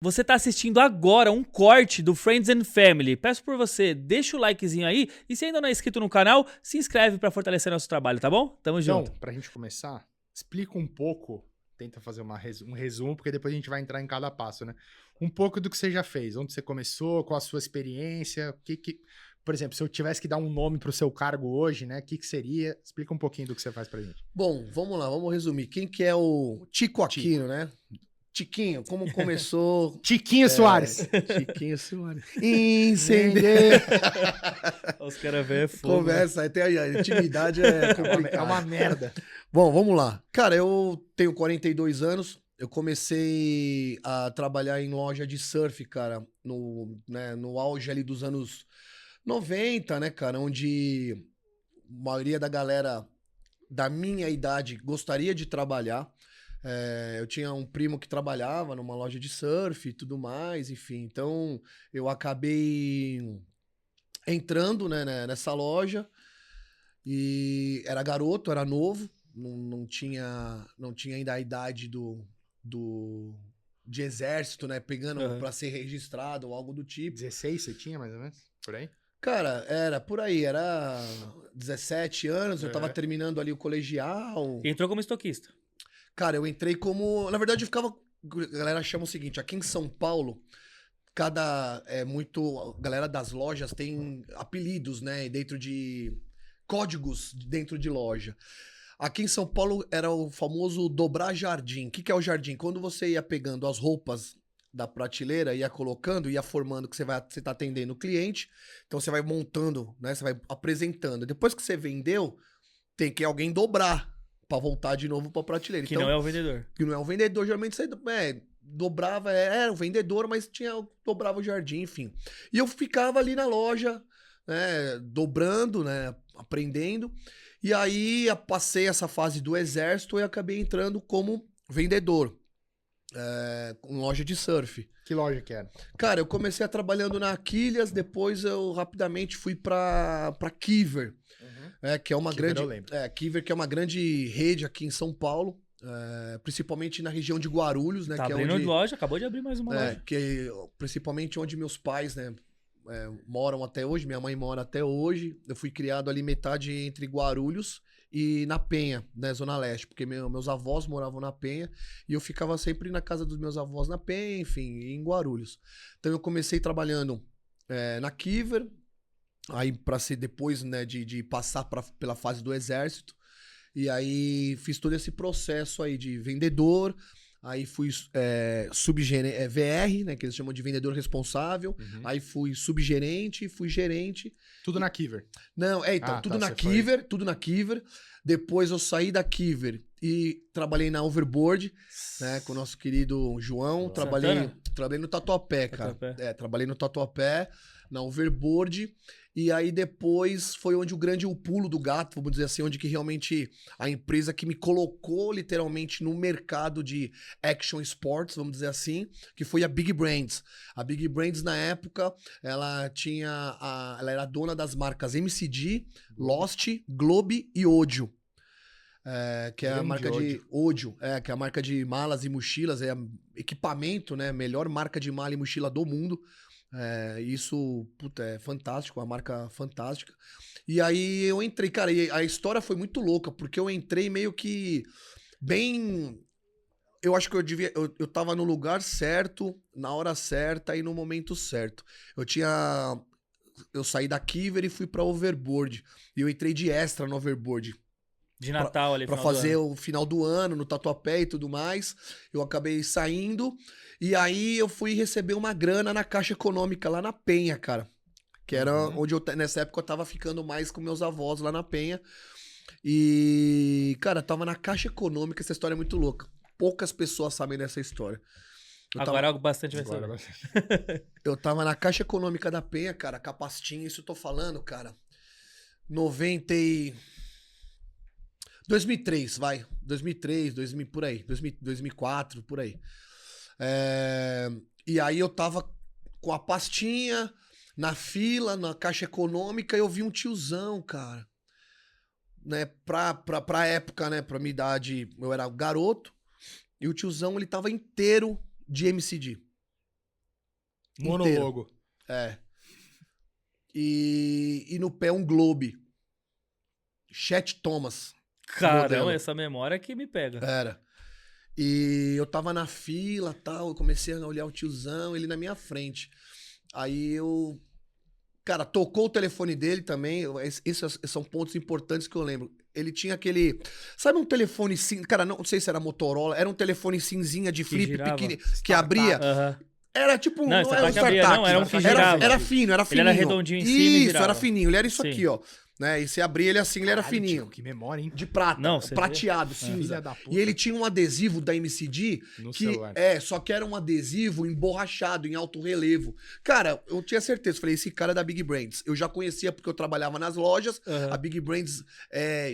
Você tá assistindo agora um corte do Friends and Family. Peço por você, deixa o likezinho aí e se ainda não é inscrito no canal, se inscreve pra fortalecer nosso trabalho, tá bom? Tamo junto. Então, pra gente começar, explica um pouco, tenta fazer um resumo, porque depois a gente vai entrar em cada passo, né? Um pouco do que você já fez, onde você começou, qual a sua experiência, por exemplo, se eu tivesse que dar um nome pro seu cargo hoje, né? O que seria? Explica um pouquinho do que você faz pra gente. Bom, vamos lá, vamos resumir. Quem que é o Tico Aquino, né? Tiquinho, como começou... Tiquinho Soares. Tiquinho Soares. Incender. Os caras velho é fogo. Conversa, até a intimidade é complicada. É uma merda. Bom, vamos lá. Cara, eu tenho 42 anos. Eu comecei a trabalhar em loja de surf, cara, no auge ali dos anos 90, né, cara? Onde a maioria da galera da minha idade gostaria de trabalhar. Eu tinha um primo que trabalhava numa loja de surf e tudo mais, enfim. Então, eu acabei entrando, né, nessa loja e era garoto, era novo, não tinha ainda a idade de exército, né, pegando pra ser registrado ou algo do tipo. 16 você tinha, mais ou menos? Por aí? Cara, era por aí, era 17 anos, eu tava terminando ali o colegial. E entrou como estoquista. Cara, eu entrei como... Na verdade, eu ficava... A galera chama o seguinte, aqui em São Paulo, a galera das lojas tem apelidos, né? Dentro de... Códigos dentro de loja. Aqui em São Paulo era o famoso dobrar jardim. O que é o jardim? Quando você ia pegando as roupas da prateleira, ia colocando, ia formando que você tá atendendo o cliente. Então você vai montando, né? Você vai apresentando. Depois que você vendeu, tem que alguém dobrar pra voltar de novo pra prateleira. Que então, não é o vendedor. Que não é o vendedor, geralmente você dobrava, era o vendedor, mas dobrava o jardim, enfim. E eu ficava ali na loja, né, dobrando, né, aprendendo. E aí passei essa fase do exército e acabei entrando como vendedor. Com loja de surf. Que loja que era? Cara, eu comecei trabalhando na Aquilhas, depois eu rapidamente fui pra Kiver. Que é uma Kiver grande. eu lembro. Kiver, que é uma grande rede aqui em São Paulo, principalmente na região de Guarulhos, né? Tá que é abrindo onde, loja, acabou de abrir mais uma loja. principalmente onde meus pais, né, moram até hoje, minha mãe mora até hoje. Eu fui criado ali metade entre Guarulhos e na Penha, né, Zona Leste, porque meus avós moravam na Penha e eu ficava sempre na casa dos meus avós na Penha, enfim, em Guarulhos. Então eu comecei trabalhando na Kiver. Aí, pra ser depois, né, de passar pela fase do exército. E aí, fiz todo esse processo aí de vendedor. Aí, fui VR, né, que eles chamam de vendedor responsável. Aí, fui subgerente, fui gerente. Tudo na Kiver. Não, então, tudo na Kiver. Depois, eu saí da Kiver e trabalhei na Overboard, né, com o nosso querido João. Trabalhei no Tatuapé, cara. Trabalhei no Tatuapé, na Overboard. E aí depois foi onde o pulo do gato, vamos dizer assim, onde que realmente a empresa que me colocou literalmente no mercado de action sports, vamos dizer assim, que foi a Big Brands. A Big Brands na época, ela era dona das marcas MCD, Lost, Globe e Odio. Que é a marca de Odio, que é a marca de malas e mochilas, equipamento, né? Melhor marca de mala e mochila do mundo. Isso, puta, é fantástico, uma marca fantástica. E aí eu entrei, cara, e a história foi muito louca, porque eu entrei meio que bem... Eu acho que eu tava no lugar certo, na hora certa e no momento certo. Eu saí da Kiver e fui pra Overboard. E eu entrei de extra no Overboard. De Natal ali, pra fazer o final do ano, no Tatuapé e tudo mais. Eu acabei saindo. E aí eu fui receber uma grana na Caixa Econômica lá na Penha, cara. Que era onde nessa época eu tava ficando mais com meus avós lá na Penha. E, cara, tava na Caixa Econômica, essa história é muito louca. Poucas pessoas sabem dessa história. Agora algo bastante vai ser. Eu tava na Caixa Econômica da Penha, cara, com a pastinha, isso eu tô falando, cara. 2003, vai. 2003, 2000, por aí. 2004, por aí. E aí eu tava com a pastinha na fila, na Caixa Econômica, e eu vi um tiozão, cara. Né, pra época, né, pra minha idade, eu era garoto. E o tiozão, ele tava inteiro de MCD. Monologo. E no pé um Globe. Chet Thomas. Caramba, essa memória que me pega. Era. E eu tava na fila e tal, eu comecei a olhar o tiozão, ele na minha frente. Aí eu... Cara, tocou o telefone dele também, esses são pontos importantes que eu lembro. Ele tinha aquele... Sabe um telefone cinza? Cara, não sei se era Motorola, era um telefone cinzinha de flip pequeno, que abria... Era tipo não, não era um StarTAC. Não, era um que girava. Era fino, era fininho. Ele era redondinho em cima e girava. Era fininho, ele era isso aqui, ó. Né? E você abria ele assim, ele era fininho. Tio, que memória, hein? De prata, não, prateado, cinza. E ele tinha um adesivo da MCD no que celular. só que era um adesivo emborrachado em alto relevo. Cara, eu tinha certeza, falei, esse cara é da Big Brands. Eu já conhecia porque eu trabalhava nas lojas. A Big Brands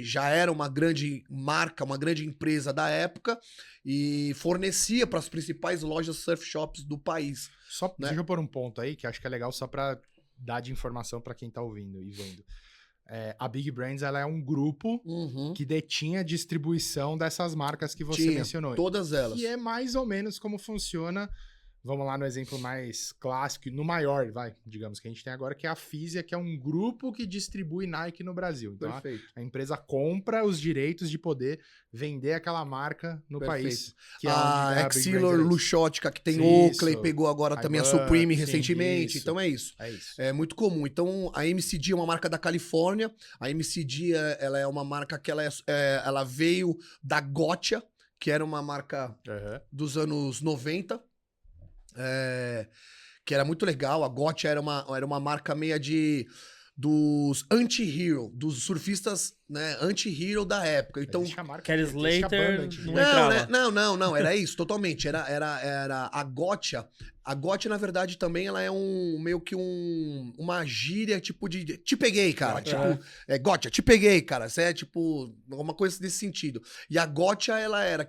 já era uma grande marca, uma grande empresa da época e fornecia para as principais lojas surf shops do país. Só deixa eu pôr um ponto aí que acho que é legal só para dar de informação para quem tá ouvindo e vendo. A Big Brands, ela é um grupo que detinha a distribuição dessas marcas que você mencionou. Todas elas. E é mais ou menos como funciona, vamos lá no exemplo mais clássico, no maior, digamos, que a gente tem agora, que é a Fisia, que é um grupo que distribui Nike no Brasil. Então, a empresa compra os direitos de poder vender aquela marca no país. Que a Exilor Luxottica, que tem Oakley, pegou agora também a Supreme recentemente. Então é isso. É muito comum. Então a MCD é uma marca da Califórnia. A MCD ela é uma marca que ela veio da Gotcha, que era uma marca dos anos 90. Que era muito legal. A Gotcha era uma marca meia dos anti-hero, dos surfistas, né, anti-hero da época. Então, Kelly Slater não entrava. Não, era isso, totalmente. Era a Gotcha. A Gotcha, na verdade, também ela é meio que uma gíria, tipo de... Te peguei, cara. Gotcha, te peguei, cara. Isso é, tipo, alguma coisa desse sentido. E a Gotcha, ela era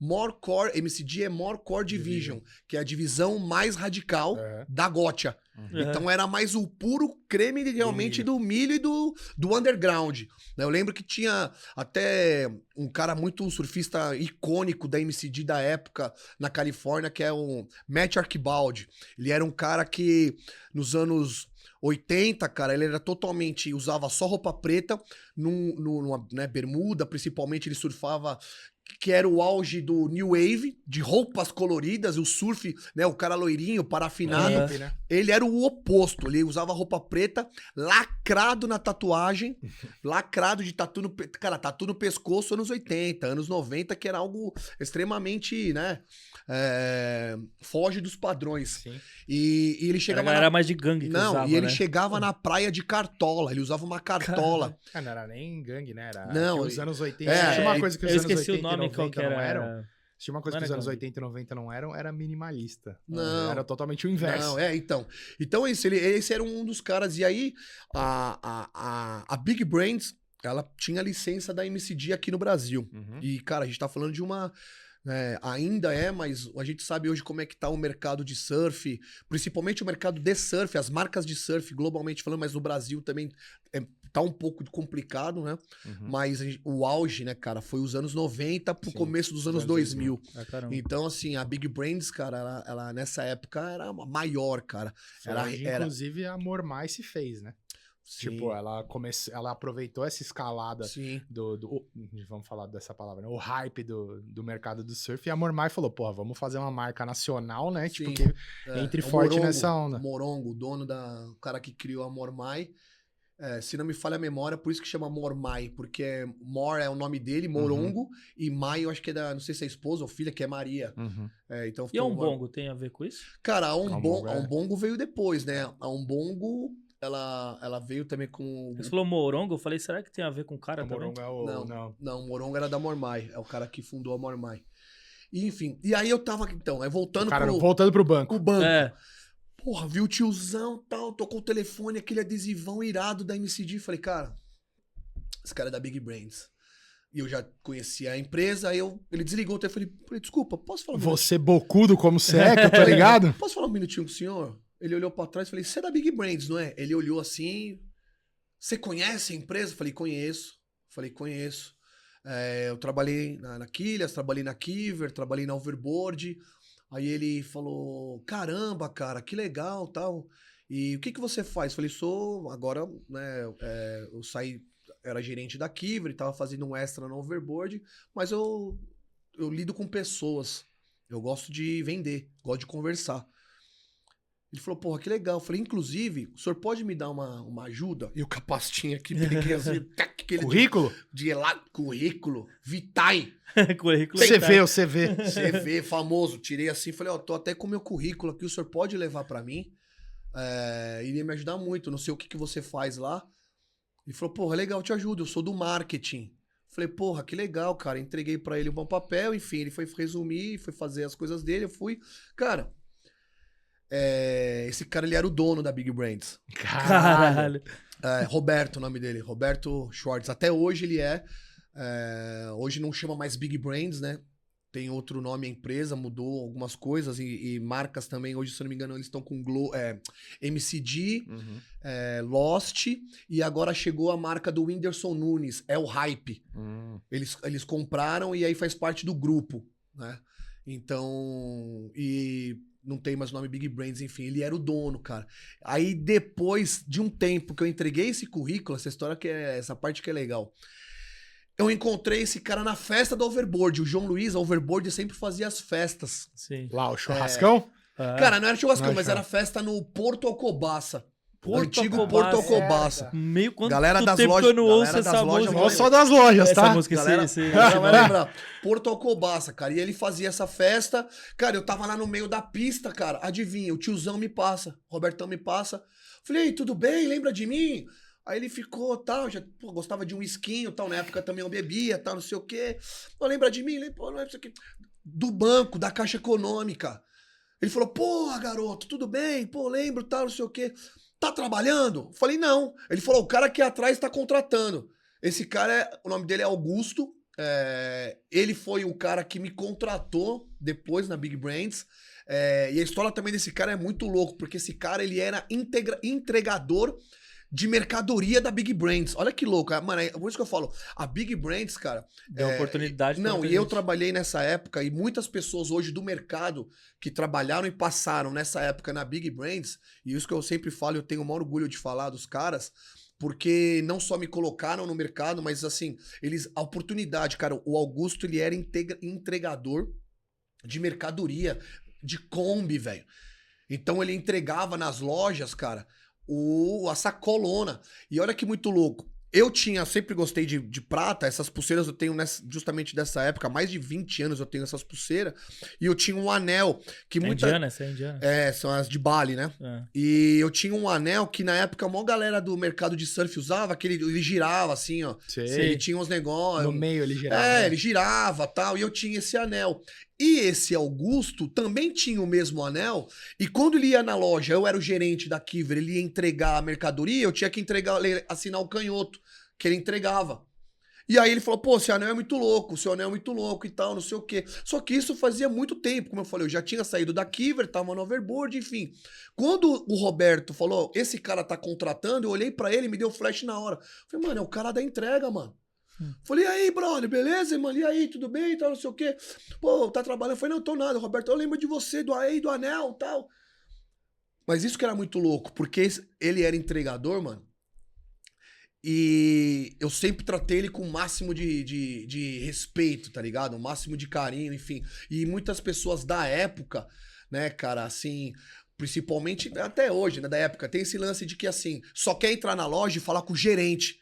More Core, MCD é More Core Division, que é a divisão mais radical da Gotcha. Então era mais o puro creme realmente do milho e do underground. Eu lembro que tinha até um cara muito surfista icônico da MCD da época na Califórnia, que é o Matt Archibald. Ele era um cara que nos anos 80, cara, ele era totalmente... Usava só roupa preta, numa bermuda, principalmente ele surfava... que era o auge do New Wave, de roupas coloridas, o surf, né, o cara loirinho, parafinado. Ele era o oposto, ele usava roupa preta, lacrado na tatuagem, lacrado de tatu no... Cara, tatu no pescoço, anos 80, anos 90, que era algo extremamente, né, foge dos padrões. E ele chegava... Era mais de gangue que usava, e ele chegava na praia de cartola, ele usava uma cartola. Não era nem gangue, né? Era os anos 80. Tinha uma coisa que os anos 80 o nome e 90 não eram. Tinha uma coisa que os anos 80 e 90 não eram, era minimalista. Não. Era totalmente o inverso. Não, então esse era um dos caras. E aí, a Big Brands, ela tinha licença da MCD aqui no Brasil. E, cara, a gente tá falando de uma... ainda mas a gente sabe hoje como é que tá o mercado de surf, principalmente o mercado de surf, as marcas de surf, globalmente falando, mas no Brasil também tá um pouco complicado, né? Mas o auge, né, cara, foi os anos 90 pro começo dos anos 2000. Então, assim, a Big Brands, cara, ela nessa época era maior, cara. Inclusive, a Mormai se fez, né? Sim. Tipo, ela aproveitou essa escalada vamos falar dessa palavra, né? O hype do mercado do surf, e a Mormai falou, porra, vamos fazer uma marca nacional, né? Tipo, que entre forte Morongo, nessa onda. Morongo, o cara que criou a Mormai, se não me falha a memória, por isso que chama Mormai, porque Mor é o nome dele, Morongo, e Mai eu acho que é não sei se é esposa ou filha, que é Maria. Então, e a Umbongo tem a ver com isso? Cara, a Umbongo veio depois, né? A Umbongo... Ela veio também com... Você falou Morongo, eu falei, será que tem a ver com o cara também? Morongo é o... Não, o Morongo era da Mormai, é o cara que fundou a Mormai. E, enfim, e aí eu tava, então, voltando pro banco. O banco. Porra, viu o tiozão e tal, tocou o telefone, aquele adesivão irado da MCD, falei, cara, esse cara é da Big Brands. E eu já conhecia a empresa, aí ele desligou o telefone, falei, desculpa, posso falar Você bocudo como você é, que eu tô ligado? Posso falar um minutinho com o senhor? Ele olhou pra trás e falei, você é da Big Brands, não é? Ele olhou assim, você conhece a empresa? Falei, conheço. Eu trabalhei na Quilhas, trabalhei na Kiver, trabalhei na Overboard. Aí ele falou, caramba, cara, que legal, tal. E o que você faz? Falei, agora, né, eu saí, era gerente da Kiver, tava fazendo um extra no Overboard, mas eu lido com pessoas. Eu gosto de vender, gosto de conversar. Ele falou, porra, que legal. Eu falei, inclusive, o senhor pode me dar uma ajuda? E o capacetinho aqui, peguei assim, currículo? Currículo, Vitae. Currículo CV, o CV. CV, famoso. Tirei assim, falei, tô até com meu currículo aqui, o senhor pode levar pra mim? Iria me ajudar muito, não sei o que você faz lá. Ele falou, porra, legal, te ajudo, eu sou do marketing. Falei, porra, que legal, cara. Entreguei pra ele um papel, enfim, ele foi resumir, foi fazer as coisas dele, eu fui. Cara... esse cara, ele era o dono da Big Brands. Caralho. Roberto, o nome dele. Roberto Schwartz. Até hoje ele hoje não chama mais Big Brands, né? Tem outro nome a empresa, mudou algumas coisas e marcas também. Hoje, se eu não me engano, eles estão com MCG, Lost, e agora chegou a marca do Whindersson Nunes, é o Hype. Eles compraram e aí faz parte do grupo, né? Então, não tem mais o nome Big Brands, enfim, ele era o dono, cara. Aí depois de um tempo que eu entreguei esse currículo, essa parte que é legal, eu encontrei esse cara na festa do Overboard. O João Luiz, a Overboard, sempre fazia as festas. Sim. Lá, o churrascão? Cara, não era churrascão, mas era festa no Porto Alcobaça. Antigo Porto Alcobaça. Meio quanto galera das tempo lojas, que eu não ouço essa música. Não só das lojas, tá? Essa música, galera vai lembrar. Porto Alcobaça, cara. E ele fazia essa festa. Cara, eu tava lá no meio da pista, cara. Adivinha, o tiozão me passa. O Robertão me passa. Falei, tudo bem? Lembra de mim? Aí ele ficou, tal, gostava de um esquinho, tal. Na época também eu bebia, tal, não sei o quê. Pô, lembra de mim? Pô, não é isso aqui. Do banco, da Caixa Econômica. Ele falou, porra, garoto, tudo bem? Pô, lembro, tal, não sei o quê. Tá trabalhando? Falei, não. Ele falou, o cara aqui atrás tá contratando. Esse cara, o nome dele é Augusto. Ele foi o cara que me contratou depois na Big Brands. E a história também desse cara é muito louco, porque esse cara, ele era entregador de mercadoria da Big Brands. Olha que louco. Mano, é por isso que eu falo, a Big Brands, cara... Deu oportunidade. Não, e eu trabalhei nessa época, e muitas pessoas hoje do mercado que trabalharam e passaram nessa época na Big Brands, e isso que eu sempre falo, eu tenho o maior orgulho de falar dos caras, porque não só me colocaram no mercado, mas assim, a oportunidade, cara, o Augusto, ele era entregador de mercadoria, de Kombi, velho. Então ele entregava nas lojas, cara, a sacolona. E olha que muito louco. Eu sempre gostei de prata, essas pulseiras eu tenho justamente dessa época, há mais de 20 anos eu tenho essas pulseiras, e eu tinha um anel que indiana, essa é indiana? São as de Bali, né? E eu tinha um anel que na época a maior galera do mercado de surf usava, que ele girava assim, ó. Sim. Ele tinha uns negócios. No meio ele girava. Né? Ele girava tal, e eu tinha esse anel. E esse Augusto também tinha o mesmo anel, e quando ele ia na loja, eu era o gerente da Kiver, ele ia entregar a mercadoria, eu tinha que assinar o canhoto, que ele entregava. E aí ele falou, pô, seu anel é muito louco, seu anel é muito louco e tal, não sei o quê. Só que isso fazia muito tempo, como eu falei, eu já tinha saído da Kiver, tava no Overboard, enfim. Quando o Roberto falou, esse cara tá contratando, eu olhei pra ele e me deu flash na hora. Falei, mano, é o cara da entrega, mano. Falei, e aí, brother, beleza, mano? E aí, tudo bem, tal, não sei o quê. Pô, tá trabalhando? Eu falei, não tô nada, Roberto, eu lembro de você, do anel, tal. Mas isso que era muito louco, porque ele era entregador, mano. E eu sempre tratei ele com o máximo de respeito, tá ligado? O máximo de carinho, enfim. E muitas pessoas da época, né, cara, assim... Principalmente até hoje, né, da época, tem esse lance de que, assim, só quer entrar na loja e falar com o gerente.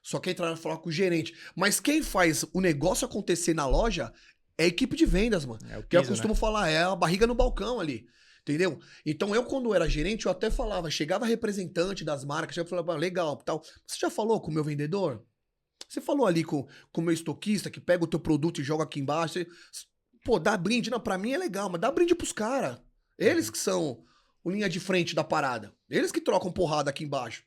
Só quer entrar e falar com o gerente. Mas quem faz o negócio acontecer na loja é a equipe de vendas, mano. Que eu costumo falar, é a barriga no balcão ali. Entendeu? Então eu, quando era gerente, eu até falava, chegava representante das marcas, eu falava, legal, tal. Você já falou com o meu vendedor? Você falou ali com o meu estoquista que pega o teu produto e joga aqui embaixo? Pô, dá brinde. Não, pra mim é legal, mas dá brinde pros caras. Eles que são o linha de frente da parada. Eles que trocam porrada aqui embaixo.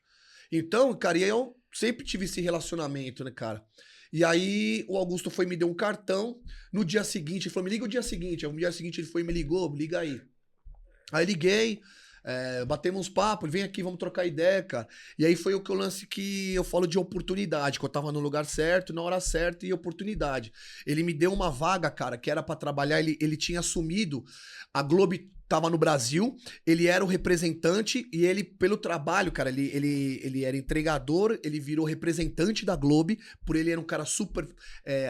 Então, cara, e eu sempre tive esse relacionamento, né, cara? E aí o Augusto foi me deu um cartão. No dia seguinte, ele falou, me liga o dia seguinte. Aí, no dia seguinte ele foi e me ligou, me liga aí. Aí liguei, Batemos uns papos, vem aqui, vamos trocar ideia, cara. E aí foi o lance que eu falo de oportunidade, que eu tava no lugar certo, na hora certa e oportunidade. Ele me deu uma vaga, cara, que era pra trabalhar, ele tinha assumido, a Globo tava no Brasil, ele era o representante e ele, pelo trabalho, cara, ele era entregador, ele virou representante da Globo, por ele era um cara super,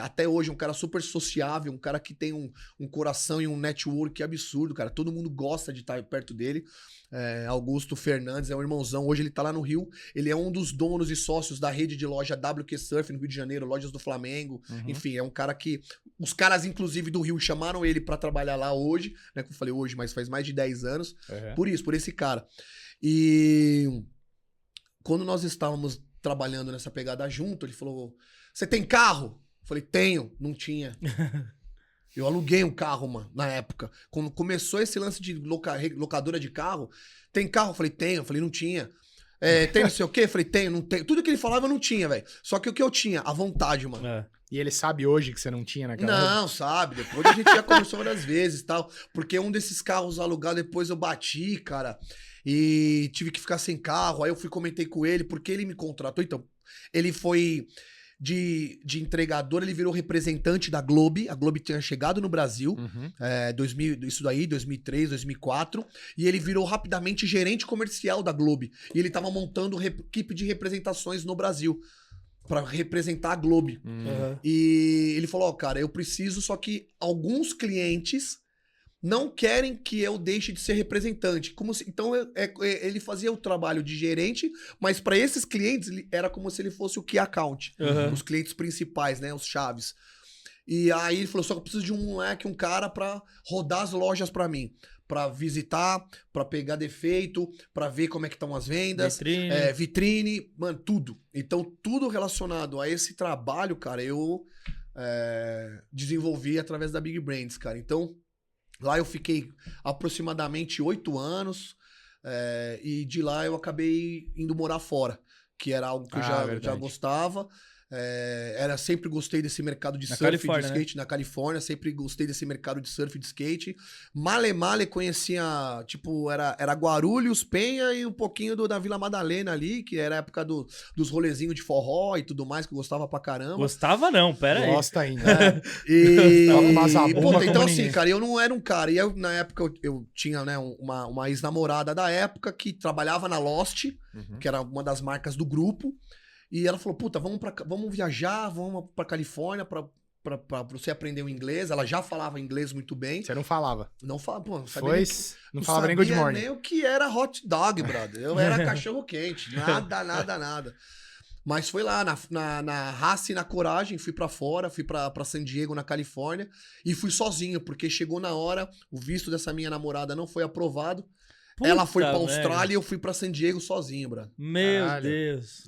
até hoje, um cara super sociável, um cara que tem um coração e um network absurdo, cara, todo mundo gosta de estar perto dele. Augusto Fernandes é um irmãozão, hoje ele tá lá no Rio, ele é um dos donos e sócios da rede de loja WQ Surf no Rio de Janeiro, lojas do Flamengo, enfim, é um cara que, os caras inclusive do Rio chamaram ele pra trabalhar lá hoje, né, que eu falei hoje, mas faz mais de 10 anos, por esse cara. E quando nós estávamos trabalhando nessa pegada junto, ele falou, você tem carro? Eu falei, tenho, não tinha. Eu aluguei um carro, mano, na época. Quando começou esse lance de locadora de carro, tem carro? Eu falei, tenho. Eu falei, não tinha. Tem não sei o quê? Eu falei, tenho, não tenho. Tudo que ele falava eu não tinha, velho. Só que o que eu tinha? A vontade, mano. E ele sabe hoje que você não tinha naquela época? Não, sabe. Depois a gente já conversou várias vezes e tal. Porque um desses carros alugados, depois eu bati, cara. E tive que ficar sem carro. Aí eu comentei com ele, porque ele me contratou. Então, ele foi... De entregador, ele virou representante da Globo. A Globo tinha chegado no Brasil, 2003, 2004. E ele virou rapidamente gerente comercial da Globo. E ele tava montando equipe de representações no Brasil para representar a Globo. E ele falou, cara, eu preciso, só que alguns clientes não querem que eu deixe de ser representante. Então, ele fazia o trabalho de gerente, mas para esses clientes, era como se ele fosse o key account. Os clientes principais, né? Os chaves. E aí ele falou, só que eu preciso de um moleque, um cara para rodar as lojas para mim. Para visitar, para pegar defeito, para ver como é que estão as vendas. Vitrine, mano, tudo. Então, tudo relacionado a esse trabalho, cara, eu desenvolvi através da Big Brands, cara. Então... Lá eu fiquei aproximadamente 8 anos e de lá eu acabei indo morar fora, que era algo que eu já gostava. Sempre gostei desse mercado de surf e de skate, né? Na Califórnia, sempre gostei desse mercado de surf e de skate. Male conhecia, tipo, era Guarulhos, Penha e um pouquinho da Vila Madalena ali, que era a época dos rolezinhos de forró e tudo mais, que eu gostava pra caramba. Gostava não, pera aí. Gosta ainda. Então assim, cara, eu não era um cara. E na época eu tinha, né, uma ex-namorada da época que trabalhava na Lost, que era uma das marcas do grupo. E ela falou, puta, vamos viajar, vamos pra Califórnia pra você aprender o inglês. Ela já falava inglês muito bem. Você não falava? Não falava, pô. Não sabia não falava nem good morning. Nem o que era hot dog, brother. Eu era cachorro quente. Nada. Mas foi lá, na raça e na coragem, fui pra fora, fui pra San Diego, na Califórnia. E fui sozinho, porque chegou na hora, o visto dessa minha namorada não foi aprovado. Ela foi pra Austrália e eu fui pra San Diego sozinho, brother. Meu Deus.